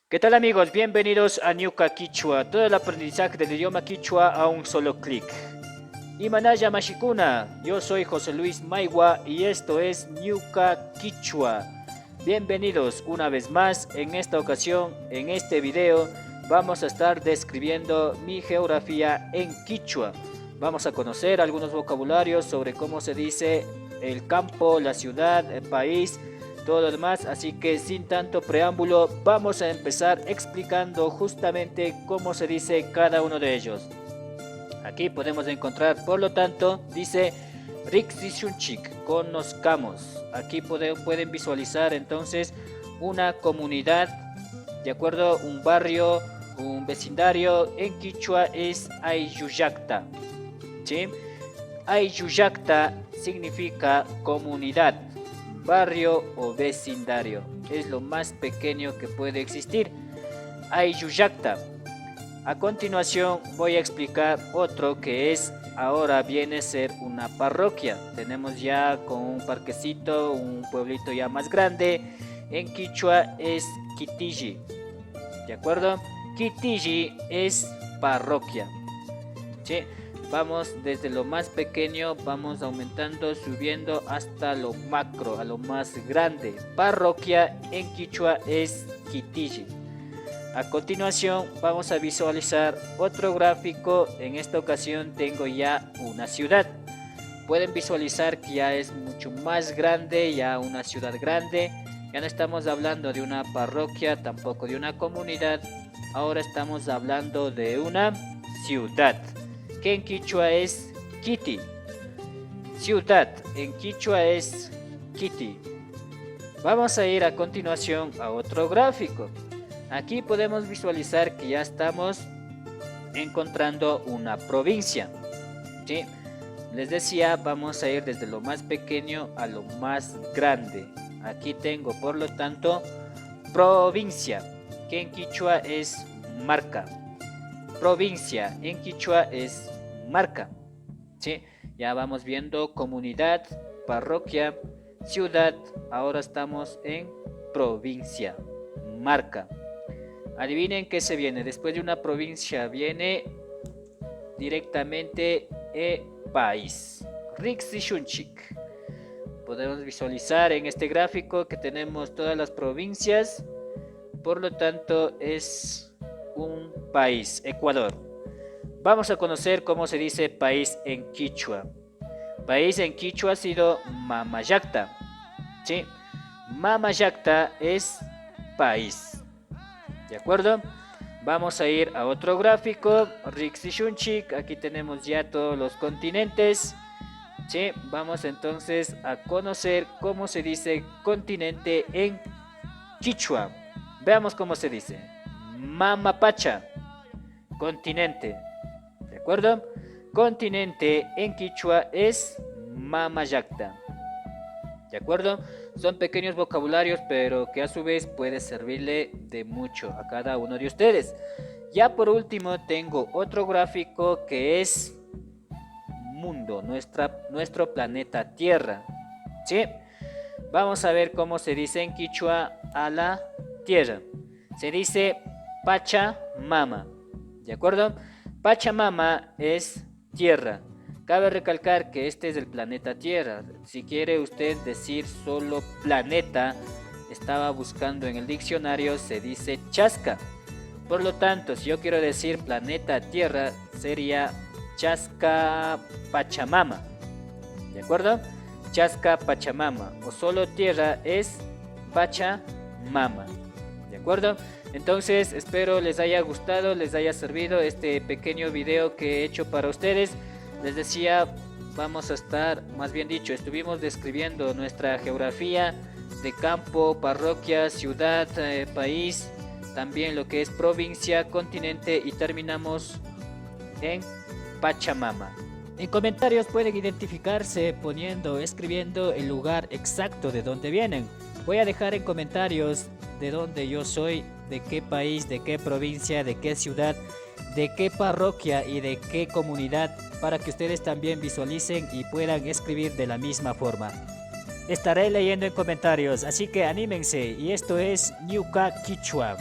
¿Qué tal amigos? Bienvenidos a Ñuka Quichua, todo el aprendizaje del idioma quichua a un solo clic. Imanaya Mashikuna, yo soy José Luis Maigua y esto es Ñuka Quichua. Bienvenidos una vez más. En esta ocasión, en este video, vamos a estar describiendo mi geografía en quichua. Vamos a conocer algunos vocabularios sobre cómo se dice el campo, la ciudad, el país, todo lo demás. Así que sin tanto preámbulo, vamos a empezar explicando justamente cómo se dice cada uno de ellos. Aquí podemos encontrar, por lo tanto, dice Rixishunchik, conozcamos. Aquí pueden visualizar entonces una comunidad, de acuerdo, un barrio, un vecindario. En quichua es Ayuyacta, ¿sí? Ayuyacta significa comunidad, barrio o vecindario. Es lo más pequeño que puede existir. Ayuyacta. A continuación voy a explicar otro que es, ahora viene a ser una parroquia. Tenemos ya con un parquecito, un pueblito ya más grande. En quichua es Kitiji, ¿de acuerdo? Kitiji es parroquia, ¿sí? Vamos desde lo más pequeño, vamos aumentando, subiendo hasta lo macro, a lo más grande. Parroquia en quichua es Kitiji. A continuación vamos a visualizar otro gráfico. En esta ocasión tengo ya una ciudad. Pueden visualizar que ya es mucho más grande, ya una ciudad grande. Ya no estamos hablando de una parroquia, tampoco de una comunidad. Ahora estamos hablando de una ciudad, que en quichua es Kiti. Ciudad en quichua es Kiti. Vamos a ir a continuación a otro gráfico. Aquí podemos visualizar que ya estamos encontrando una provincia, ¿sí? Les decía, vamos a ir desde lo más pequeño a lo más grande. Aquí tengo, por lo tanto, provincia, que en quichua es marca. Provincia en quichua es marca, ¿sí? Ya vamos viendo comunidad, parroquia, ciudad. Ahora estamos en provincia, marca. Adivinen qué se viene. Después de una provincia viene directamente país. Rixishunchik. Podemos visualizar en este gráfico que tenemos todas las provincias. Por lo tanto es un país, Ecuador. Vamos a conocer cómo se dice país en quichua. País en quichua ha sido Mamayacta, ¿sí? Mamayacta es país. ¿De acuerdo? Vamos a ir a otro gráfico. Rixishunchik. Aquí tenemos ya todos los continentes, ¿sí? Vamos entonces a conocer cómo se dice continente en quichua. Veamos cómo se dice. Mamapacha, continente. ¿De acuerdo? Continente en quichua es Mamayacta. ¿De acuerdo? Son pequeños vocabularios, pero que a su vez puede servirle de mucho a cada uno de ustedes. Ya por último tengo otro gráfico que es mundo, nuestro planeta Tierra, ¿sí? Vamos a ver cómo se dice en quichua a la Tierra. Se dice Pachamama, ¿de acuerdo? Pachamama es tierra. Cabe recalcar que este es el planeta Tierra. Si quiere usted decir solo planeta, estaba buscando en el diccionario, se dice chasca. Por lo tanto, si yo quiero decir planeta Tierra, sería chasca Pachamama. ¿De acuerdo? Chasca Pachamama. O solo tierra es Pachamama. ¿De acuerdo? Entonces espero les haya gustado, les haya servido este pequeño video que he hecho para ustedes. Les decía, vamos a estar, más bien dicho, estuvimos describiendo nuestra geografía de campo, parroquia, ciudad, país, también lo que es provincia, continente y terminamos en Pachamama. En comentarios pueden identificarse escribiendo el lugar exacto de donde vienen. Voy a dejar en comentarios de dónde yo soy, de qué país, de qué provincia, de qué ciudad, de qué parroquia y de qué comunidad, para que ustedes también visualicen y puedan escribir de la misma forma. Estaré leyendo en comentarios, así que anímense. Y esto es Ñuka Quichua.